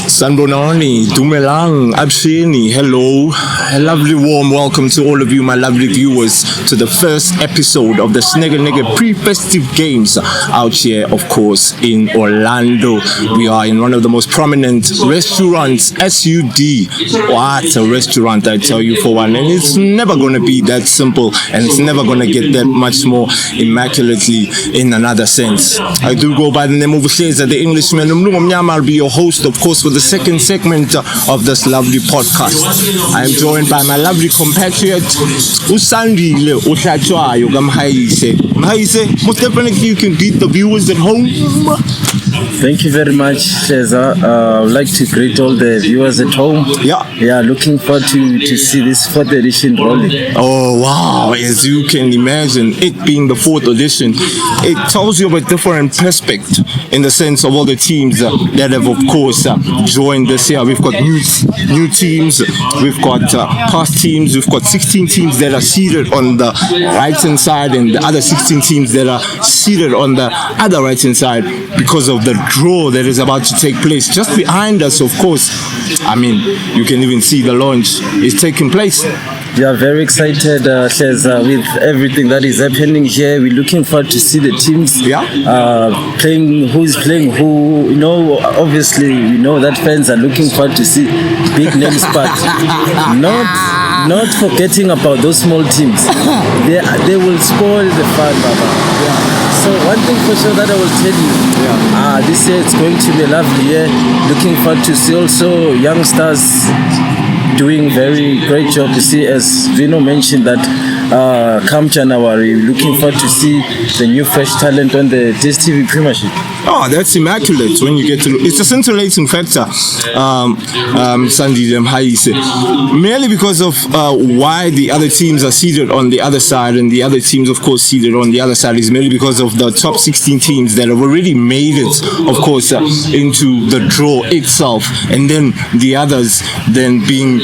Sanbonani, Dumelang, Abshini, hello. A lovely warm welcome to all of you, my lovely viewers, to the first episode of the Snekeneke Pre-Festive Games out here, of course, in Orlando. We are in one of the most prominent restaurants, SUD. What a restaurant, I tell you, for one. And it's never going to be that simple, and it's never going to get that much more immaculately in another sense. I do go by the name of Sheza, the Englishman. I'll be your host, of course, for the second segment of this lovely podcast. I am joined by my lovely compatriot, Usandile Ushachwayo Gamhaise. Mahaise, most definitely you can greet the viewers at home. Thank you very much, Sheza. I would like to greet all the viewers at home. Yeah, looking forward to see this 4th edition rolling. Oh, wow. As you can imagine, it being the 4th edition, it tells you of a different perspective in the sense of all the teams that have, of course, joined this year. We've got new teams, we've got past teams, we've got 16 teams that are seated on the right-hand side and the other 16 teams that are seated on the other right-hand side because of the draw that is about to take place. Just behind us, of course, I mean, you can even see the launch is taking place. Yeah, very excited, Sheza, with everything that is happening here. We're looking forward to see the teams playing, who's playing who. You know, obviously, we know that fans are looking forward to see big names, but not forgetting about those small teams. They will spoil the fun, Baba. So one thing for sure that I will tell you, this year it's going to be a lovely year. Looking forward to see also youngsters doing very great job. You see, as Vino mentioned, that come January, looking forward to see the new fresh talent on the DSTV Premiership. Oh, that's immaculate when you get to. It's a scintillating factor, Sandy Haise, merely because of why the other teams are seated on the other side, and the other teams, of course, seated on the other side is merely because of the top 16 teams that have already made it, of course, into the draw itself, and then the others then being,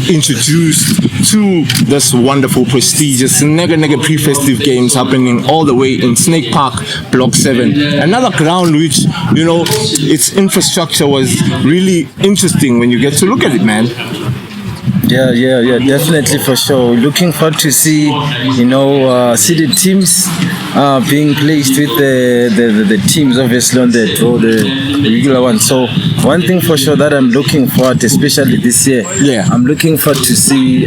introduced to this wonderful, prestigious Snekeneke Pre-Festive Games happening all the way in Snake Park, Block 7. Another ground which, its infrastructure was really interesting when you get to look at it, man. Yeah, definitely, for sure. Looking forward to see, seeded teams being placed with the teams, obviously, on the draw, the regular one. So one thing for sure that I'm looking forward, especially this year, I'm looking forward to see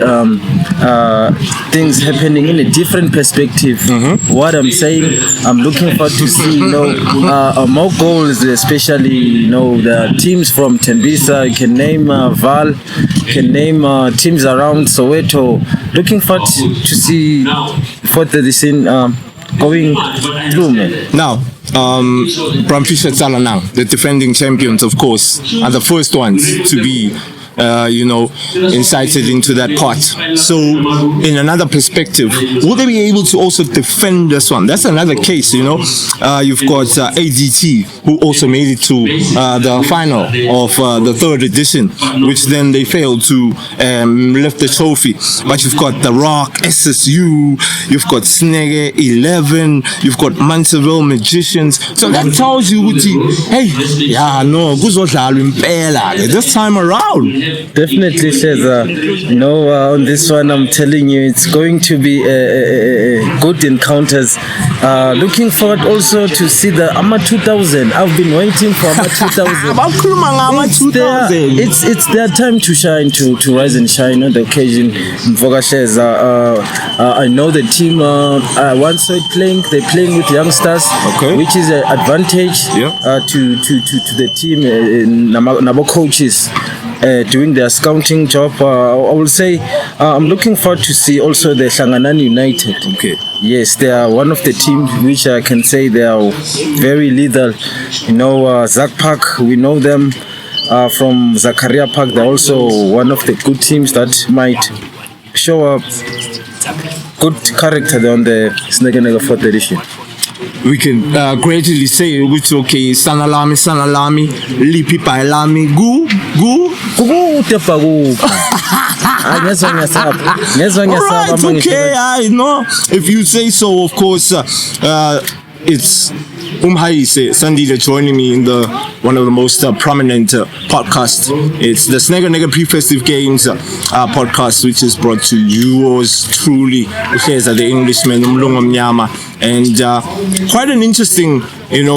things happening in a different perspective. What I'm saying, I'm looking forward to see, more goals, especially, the teams from Tembisa. You can name Val, can name teams around Soweto. Looking forward to see 4th edition going through, man. Now, Bramfisher Tsalanang, the defending champions, of course, are the first ones to be incited into that pot. So, in another perspective, will they be able to also defend this one? That's another case, You've got ADT, who also made it to the final of the 3rd edition, which then they failed to lift the trophy. But you've got The Rock, SSU, you've got Snege 11, you've got Manseville Magicians. So that tells you, hey, this time around. Definitely, Sheza. On this one, I'm telling you, it's going to be a good encounters. Looking forward also to see the AMA 2000. I've been waiting for AMA 2000. It's their time to shine, to rise and shine on the occasion. I know the team. Once they're playing with youngsters, which is an advantage to the team. Nabo coaches. Doing their scouting job. I will say I'm looking forward to see also the Hlanganani United. Yes, they are one of the teams which I can say they are very lethal. Zak Park, we know them from Zakaria Park. They're also one of the good teams that might show up good character on the Snekeneke 4th edition. We can greatly say which sanalami, lipi pailami, gu. Alright, okay, I know. If you say so, of course, it's Umhaise Sandile joining me in the one of the most prominent podcasts. It's the Snekeneke Pre-Festive Games podcast, which is brought to yours truly, here's the Englishman Umlungu Mnyama, and quite an interesting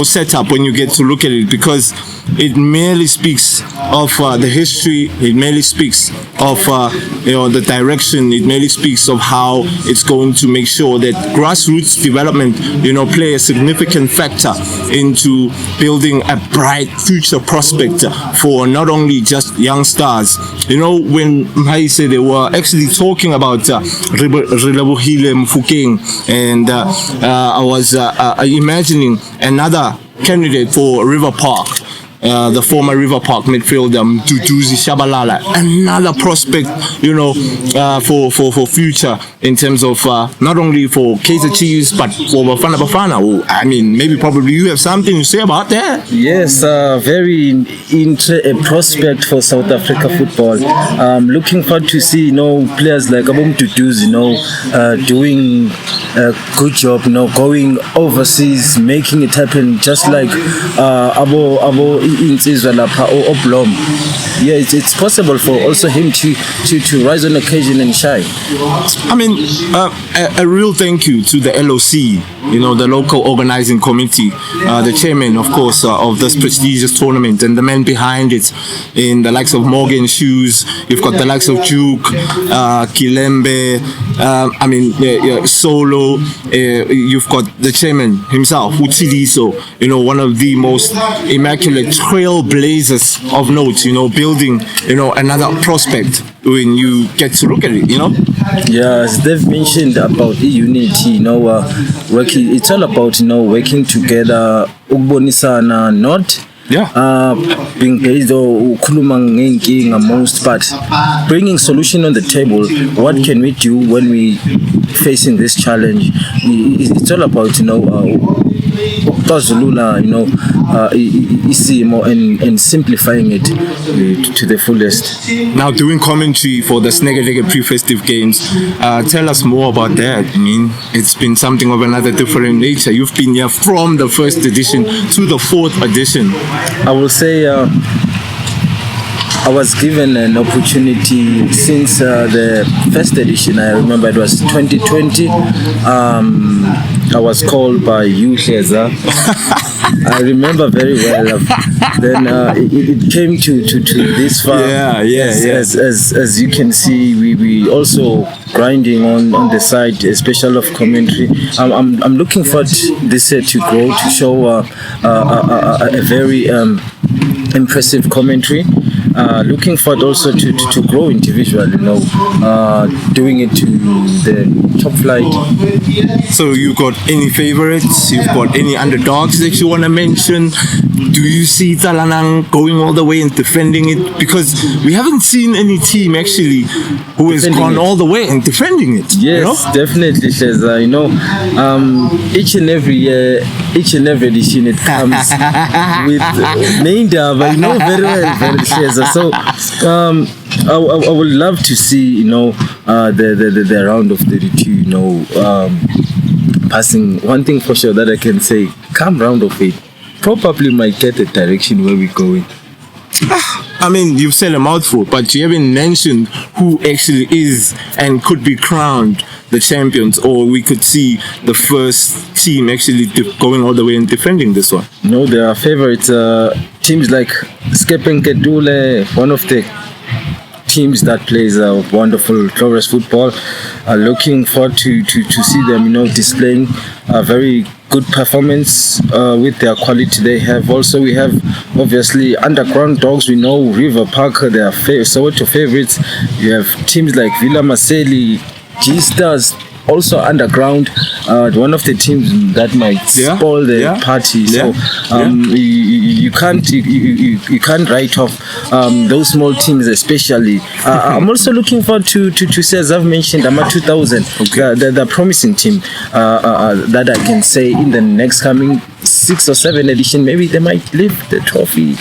setup when you get to look at it, because it merely speaks of the history, it merely speaks of the direction, it merely speaks of how it's going to make sure that grassroots development play a significant factor into building a bright future prospect for not only just young stars. When I say they were actually talking about Relebohile Mofokeng, and I was imagining another candidate for River Park, the former River Park midfielder Mduduzi Shabalala, another prospect, for future in terms of not only for Kaizer Chiefs but for Bafana Bafana. Probably you have something to say about that. Yes, very a prospect for South Africa football. Looking forward to see players like Mduduzi, doing a good job, going overseas, making it happen, just like Abo Insizwa lapha Oblom. Yeah, it's possible for also him to rise on occasion and shine. A real thank you to the LOC, the local organizing committee, the chairman, of course, of this prestigious tournament, and the men behind it, in the likes of Morgan Shoes. You've got the likes of Duke, Kilembe, Solo. You've got the chairman himself, Utsiliso, one of the most immaculate trailblazers of note, building, another prospect when you get to look at it, Yeah, as they've mentioned about unity, working. It's all about working together, ukubonisana, not being based or ukhuluma ngenkinga most, but bringing solution on the table. What can we do when we facing this challenge? It's all about and simplifying it to the fullest. Now, doing commentary for the Snekeneke Pre-Festive Games, tell us more about that. It's been something of another different nature. You've been here from the first edition to the fourth edition. I will say I was given an opportunity since the first edition. I remember it was 2020. I was called by you, Sheza. I remember very well. Then it came to this far. As you can see, we also grinding on the side, especially of commentary. I'm looking forward this year to grow, to show a very impressive commentary. Looking forward also to grow individually, doing it to the top flight. So you got any favorites? You've got any underdogs that you want to mention? Do you see Talanang going all the way and defending it? Because we haven't seen any team actually who has gone all the way and defending it. Yes, definitely, Sheza. Each and every year, each and every edition, it comes with Mainda, but very well, Sheza. So I would love to see the round of 32 passing. One thing for sure that I can say, come round of 8 probably might get the direction where we're going. You've said a mouthful, but you haven't mentioned who actually is and could be crowned the champions, or we could see the first team actually going all the way and defending this one. There are favorites, teams like Snekeneke Pre, one of the teams that plays a wonderful, glorious football. Looking forward to see them, displaying a very good performance with their quality they have. Also, we have obviously underground dogs. We know River Park, they are Soweto favorites. You have teams like Villa Marcelli, G-Stars, also underground, one of the teams that might spoil the party. So you can't write off those small teams, especially. I'm also looking forward to say, as I've mentioned, Ama 2000, the promising team that I can say in the next coming 6 or 7 edition, maybe they might lift the trophy.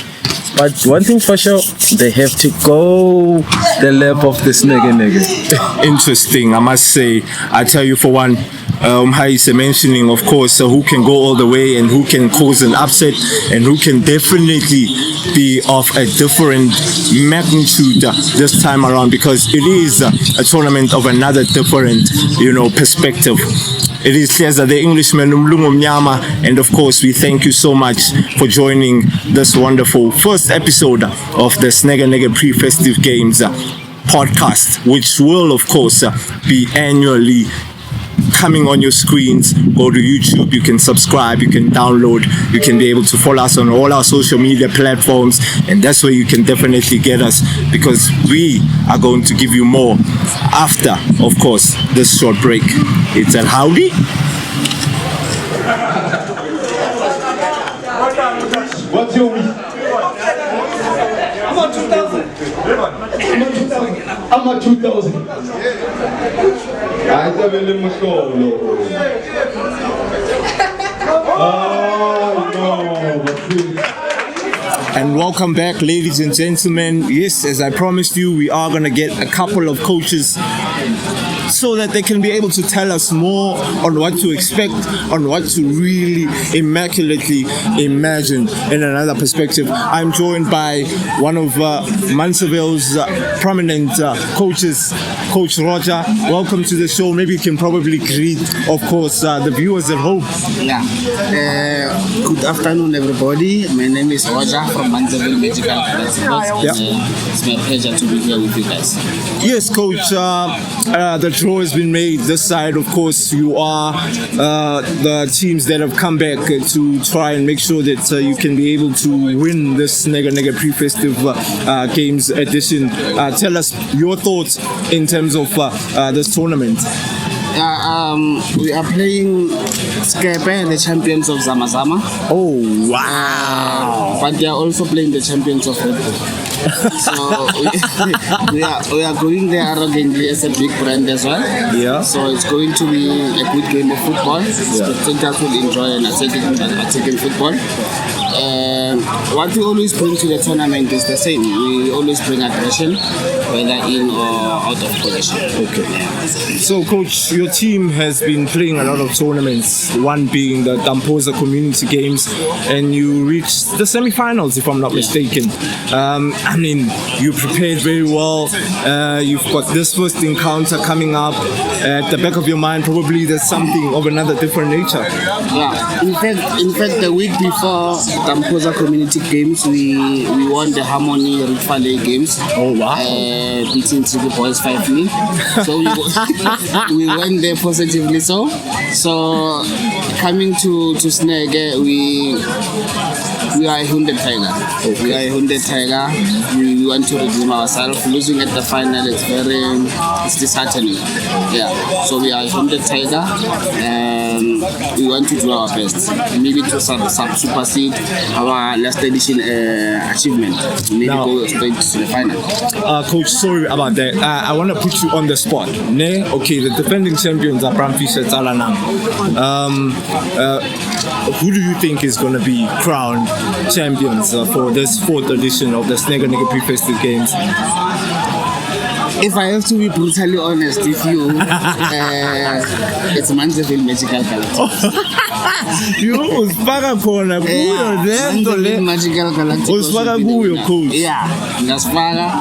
But one thing for sure, they have to go the lap of the Snekeneke. Interesting, I must say. I tell you, for one, how he's mentioning, of course, who can go all the way and who can cause an upset and who can definitely be of a different magnitude this time around, because it is a tournament of another different, perspective. It is Cesar, the Englishman, Umlungu Mnyama, and of course, we thank you so much for joining this wonderful first episode of the Snekeneke Pre-Festive Games podcast, which will, of course, be annually coming on your screens. Go to YouTube, you can subscribe, you can download, you can be able to follow us on all our social media platforms, and that's where you can definitely get us, because we are going to give you more after, of course, this short break. It's a howdy. What's your week? I'm on 2000. I'm on 2000. I have a little solo. And welcome back, ladies and gentlemen. Yes, as I promised you, we are going to get a couple of coaches so that they can be able to tell us more on what to expect, on what to really immaculately imagine in another perspective. I'm joined by one of Manseville's prominent coaches, Coach Roger. Welcome to the show. Maybe you can probably greet, of course, the viewers at home. Yeah. Good afternoon, everybody. My name is Roger from Manseville Medical College. It's my pleasure to be here with you guys. Yes, Coach. The draw has been made this side. Of course, you are the teams that have come back to try and make sure that you can be able to win this Snekeneke Pre-Festive Games edition. Tell us your thoughts in terms of this tournament. We are playing Skepe, the champions of Zamazama. Oh, wow. But they are also playing the champions of Red Bull. So we are going there arrogantly as a big brand as well. Yeah. So it's going to be a good game of football. Spectators will enjoy an attacking football. What we always bring to the tournament is the same. We always bring aggression, whether in or out of possession. Okay. Yeah. So, Coach, your team has been playing a lot of tournaments, one being the Damposa Community Games, and you reached the semi-finals, if I'm not mistaken. I mean, you prepared very well. You've got this first encounter coming up. At the back of your mind, probably there's something of another different nature. Yeah. In fact, the week before Damposa Community Games, we won the Harmony Rifale Games. Oh, wow. Beating City Boys 5-0. So we went there positively. So coming to Snake, we are a Hyundai Tiger. Okay. We are a Hyundai Tiger. We want to redeem ourselves. Losing at the final, it's disheartening. Yeah. So we are a Hyundai Tiger, and we want to do our best. Maybe to supersede our last edition achievement. Maybe go straight to the final. Coach, sorry about that. I want to put you on the spot. Okay, the defending champions are Bramfisher Talanam. Who do you think is going to be crowned champions for this fourth edition of the Snekeneke Pre-Festive Games? If I have to be brutally honest with you, it's Manseville Magical Galactic. Usifaka khona kuyo lento le Magical Galactic. Usifaka kuyo, Coach. Yeah, ngasifaka.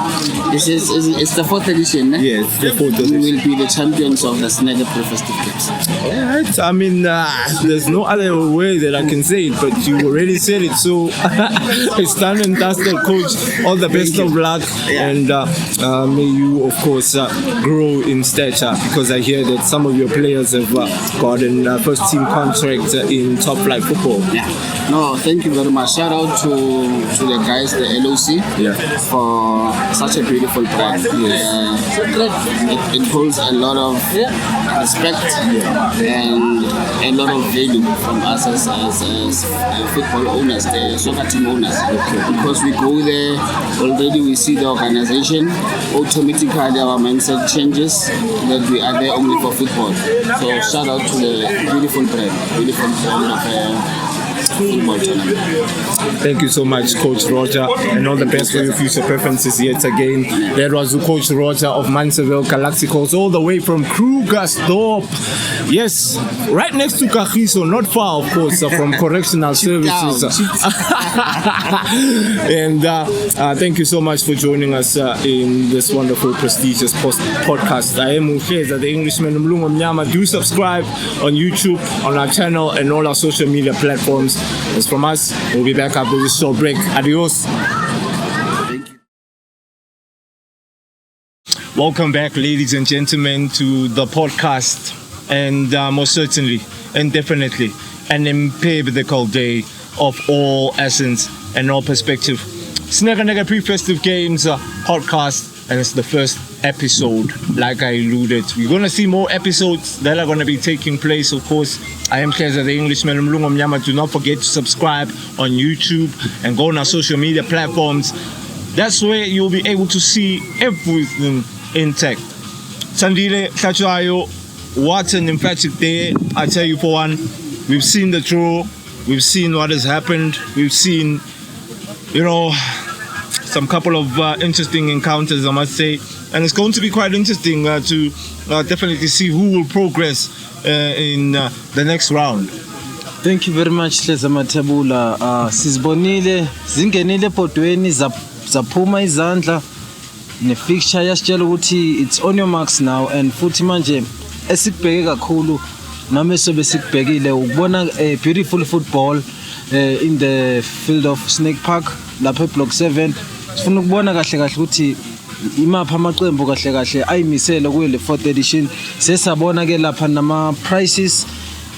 It's the fourth edition, ne? Yes, the fourth edition. We will be the champions of the Snekeneke Pre-Festive Games. Alright, I mean, there's no other way that I can say it, but you already said it, so it's done and dusted, Coach. All the best of luck, and may you, of course, grow in stature, because I hear that some of your players have gotten first team contracts in top flight football. Yeah. No, thank you very much. Shout out to the guys, the LOC, for such a beautiful brand. It holds a lot of respect and a lot of value from us as football owners, the soccer team owners. Because we go there, already we see the organization, automatically our mindset changes that we are there only for football. So shout out to the beautiful brand of football tournament. Thank you so much, Coach Roger, and all the best for your future preferences yet again. That was Coach Roger of Manseville Galacticos, all the way from Krugersdorp. Yes, right next to Kagiso, not far, of course, from Correctional Services. And thank you so much for joining us in this wonderful, prestigious podcast. I am Mukheza, the Englishman Mlungu Mnyama. Do subscribe on YouTube, on our channel, and all our social media platforms. As from us, we'll be back after this short break. Adios. Welcome back, ladies and gentlemen, to the podcast. And most certainly and definitely an impeccable day of all essence and all perspective. Snekeneke Pre-Festive Games Podcast, and it's the first episode, like I alluded. We're going to see more episodes that are going to be taking place, of course. I am Keza, the Englishman Mlungu Mnyama. Do not forget to subscribe on YouTube and go on our social media platforms. That's where you'll be able to see everything intact. Sandile Tlachuayo, what an emphatic day. I tell you, for one, we've seen the draw, we've seen what has happened, we've seen, some couple of interesting encounters, I must say, and it's going to be quite interesting to definitely see who will progress in the next round. Thank you very much, Hleza Mathebula. Sizibonile zingenile ebhodweni zaphuma izandla ne-fixture yasitshela ukuthi it's on your marks now, and futhi manje esikubheke kakhulu nami sobe sikubhekile ukubona beautiful football in the field of Snake Park lapha eBlock 7. Sifuna ukubona kahle kahle ukuthi imapha amaqembu kahle kahle ayimisele kuyo le 4th edition. Sesabona ke lapha nama prices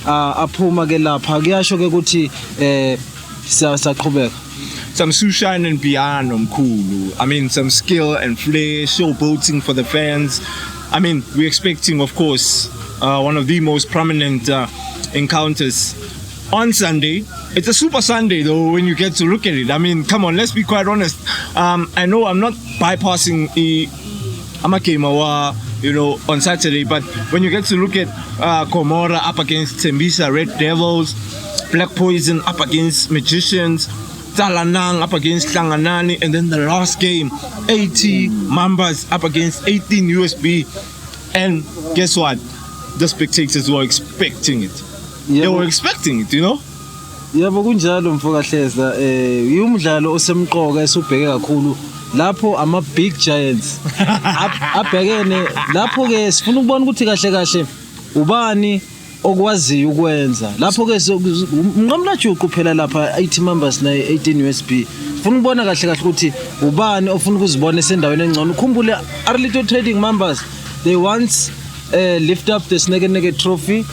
aphuma ke lapha, kuyasho ke ukuthi siyaqhubeka. Some sunshine and piano mkhulu. I mean, some skill and flair, showboating for the fans. I mean, we're expecting, of course, one of the most prominent encounters on Sunday. It's a super Sunday, though, when you get to look at it. I mean, come on, let's be quite honest. I know I'm not bypassing Amakemawa, on Saturday, but when you get to look at Komora up against Tembisa Red Devils, Black Poison up against Magicians, Talanang up against Hlanganani, and then the last game, 80 Mambas up against 18 USB. And guess what? The spectators were expecting it. They were expecting it, Yebo kunjalo mfokahleza, umdlalo osemqoka esubheke kakhulu lapho ama big giants abhekene lapho ke sifuna ukubona ukuthi kahle kahle ubani okwaziyo ukwenza lapho ke umnqamlajuqu phela lapha 80 members na 18 USB. Sifuna ukubona kahle kahle ukuthi ubani ofuna ukuzibona esendaweni engcono. Ukhumbule Arlito Trading members, they once lift up the Snekeneke trophy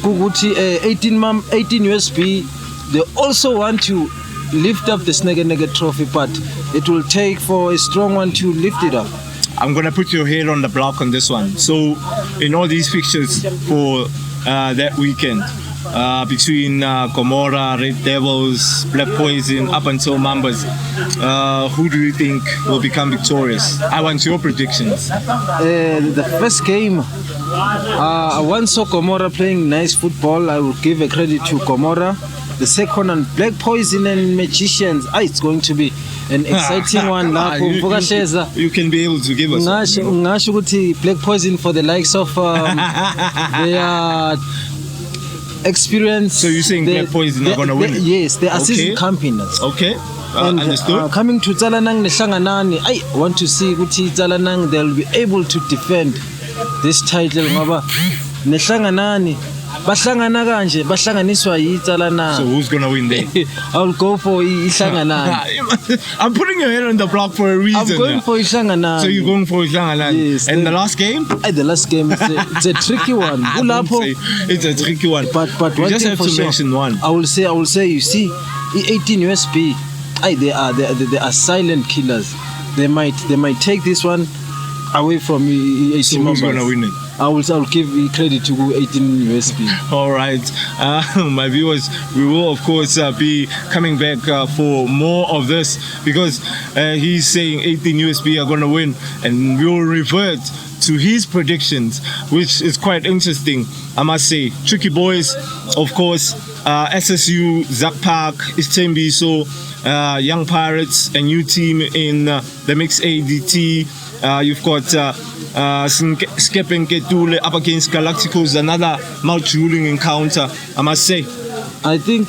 kukuthi 18 USB. They also want to lift up the Snekeneke trophy, but it will take for a strong one to lift it up. I'm going to put your head on the block on this one. So, in all these fixtures for that weekend, between Komora, Red Devils, Black Poison, up until Mambas, who do you think will become victorious? I want your predictions. The first game, I once saw Komora playing nice football. I will give a credit to Komora. The second one, Black Poison and Magicians. It's going to be an exciting one. You can be able to give us Black Poison for the likes of their experience. So you're saying Black Poison are going to win? Yes, they are season campaigners. Okay. And understood. Coming to Talanang Neshanganani, I want to see Guti Talanang, they'll be able to defend this title. Neshanganani. Bahlanganiswa yiTalanang. So who's gonna win there? I'll go for Ihlanganani. I'm putting your head on the block for a reason. I'm going for Ihlanganani. So you're going for Ihlanganani. Yes. And the last game? The last game, it's a tricky one. It's a tricky one. But you one just thing have for to sure, mention one. I will say, you see, 18 USB, they are silent killers. They might take this one away from 18 So who's gonna win it? I will give credit to 18 USB. All right, my viewers, we will of course be coming back for more of this because he's saying 18 USB are going to win, and we will revert to his predictions, which is quite interesting. I must say. Tricky boys, of course. SSU, Zach Park, Istembiso, Young Pirates, a new team in the mixed ADT. You've got Snekeneke Pre-Festive up against Galacticos, another mouth-drooling encounter, I must say. I think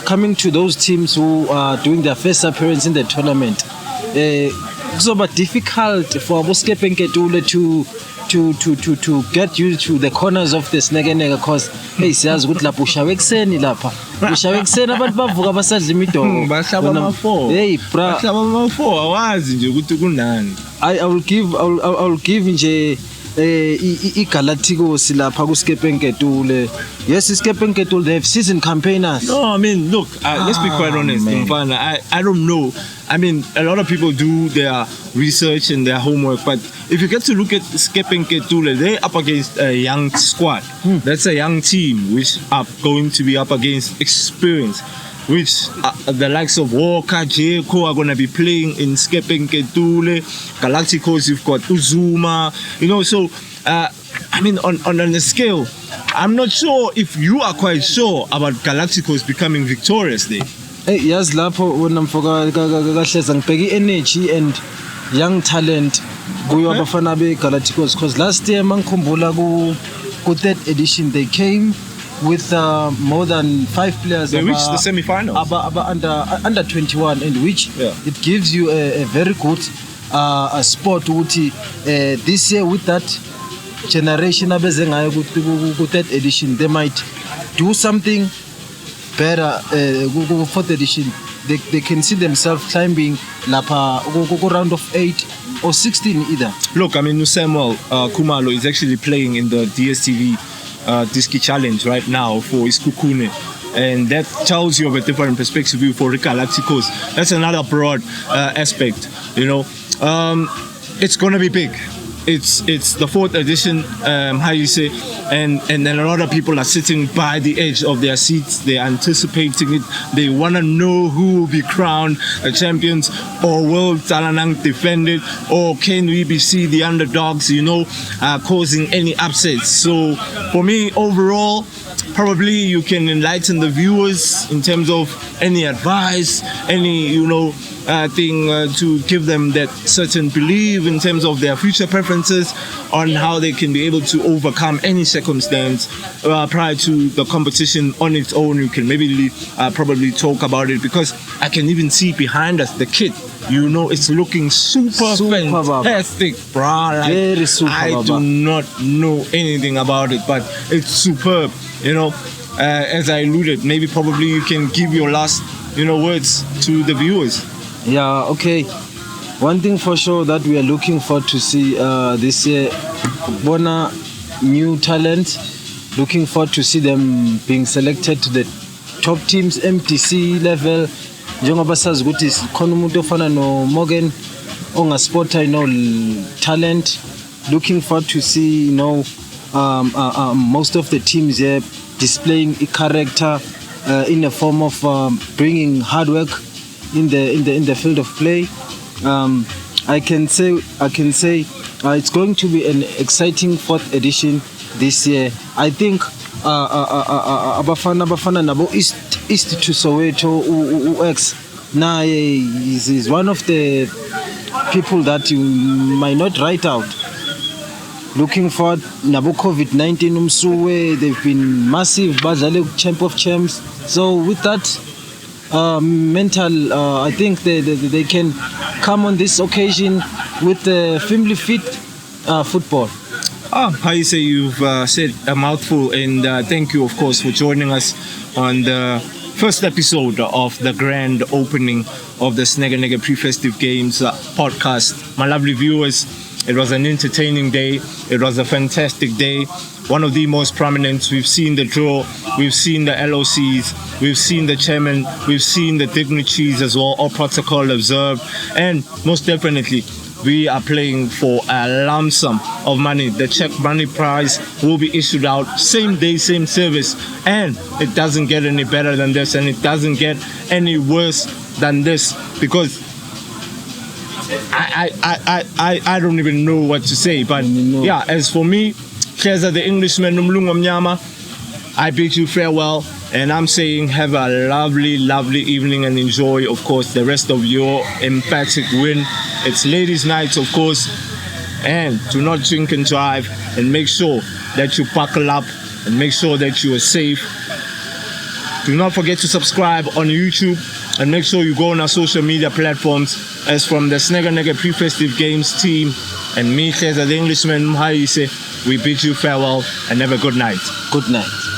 coming to those teams who are doing their first appearance in the tournament, it's difficult for Snekeneke Pre-Festive to get you to the corners of the Snekeneke because siyazi ukuthi lapho ushawe ekseni lapha ushawe ekseni abantu bavuka basadla imidomo bahlaba ama-4 hey bra bahlaba ama-4 awazi nje ukuthi kunani. I will give nje iGalacticos lapha ku Snekeneke Pre-Festive. Yes, Snekeneke Pre-Festive, they have season campaigners. No, I mean, look, let's be quite honest, Mfana. I don't know. I mean, a lot of people do their research and their homework, but if you get to look at Snekeneke Pre-Festive, they're up against a young squad. That's a young team which are going to be up against experience, which the likes of Walker, Jeko are going to be playing in Snekeneke Pre-Festive. Galacticos, you've got Uzuma, so I mean, on a scale, I'm not sure if you are quite sure about Galacticos becoming victorious there. Hey, yes, lapho when I'm kahleza ngibheka energy and young talent kuyo abafana be Galacticos because last year mangikhumbula ku third edition they came with more than 5 players. They reached the semi-finals. Under 21, and which it gives you a very good spot. This year with that generation abeze ngayo ku third edition, they might do something better. Fourth edition, they can see themselves climbing lapha round of 8 or 16 either. Look, I mean, Samuel Kumalo is actually playing in the DSTV Diski Challenge right now for Iskukune, and that tells you of a different perspective view for Galacticos. That's another broad aspect. It's gonna be big. It's the 4th edition, how you say, and then a lot of people are sitting by the edge of their seats. They're anticipating it. They want to know who will be crowned champions, or will Talanang defend it, or can we see the underdogs, causing any upsets. So for me, overall, probably you can enlighten the viewers in terms of any advice, any thing to give them that certain belief in terms of their future preferences on how they can be able to overcome any circumstance prior to the competition on its own. You can maybe probably talk about it, because I can even see behind us the kit. It's looking super fantastic, bruh. Like, very super. I do not know anything about it, but it's superb. As I alluded, maybe probably you can give your last, words to the viewers. Yeah, okay. One thing for sure that we are looking forward to see this year, Bona new talent. Looking forward to see them being selected to the top teams, MTC level. Njengoba sazi ukuthi khona umuntu ofana no Morgan ongaspota talent. Looking forward to see most of the teams here displaying a character in the form of bringing hard work in the field of play. I can say it's going to be an exciting 4th edition this year. I think abafana nabo East to Soweto UX is one of the people that you might not write out. Looking forward, nabo COVID-19 umsuwe, they've been massive, badlale champ of champs. So with that mental, I think they can come on this occasion with firmly fit football. How you say, you've said a mouthful, and thank you, of course, for joining us on the first episode of the grand opening of the Snekeneke Pre-Festive Games podcast. My lovely viewers, it was an entertaining day. It was a fantastic day. One of the most prominent. We've seen the draw. We've seen the LOCs. We've seen the chairman. We've seen the dignitaries as well. All protocol observed. And most definitely, we are playing for a lump sum of money. The check money prize will be issued out same day, same service. And it doesn't get any better than this. And it doesn't get any worse than this. Because I don't even know what to say. But yeah, as for me, Keza the Englishman, Umlunga Mnyama, I bid you farewell. And I'm saying have a lovely, lovely evening and enjoy, of course, the rest of your emphatic win. It's ladies' night, of course. And do not drink and drive. And make sure that you buckle up and make sure that you are safe. Do not forget to subscribe on YouTube and make sure you go on our social media platforms. As from the Snekeneke Pre-Festive Games team and me, Keza the Englishman, Mhaise, we bid you farewell and have a good night. Good night.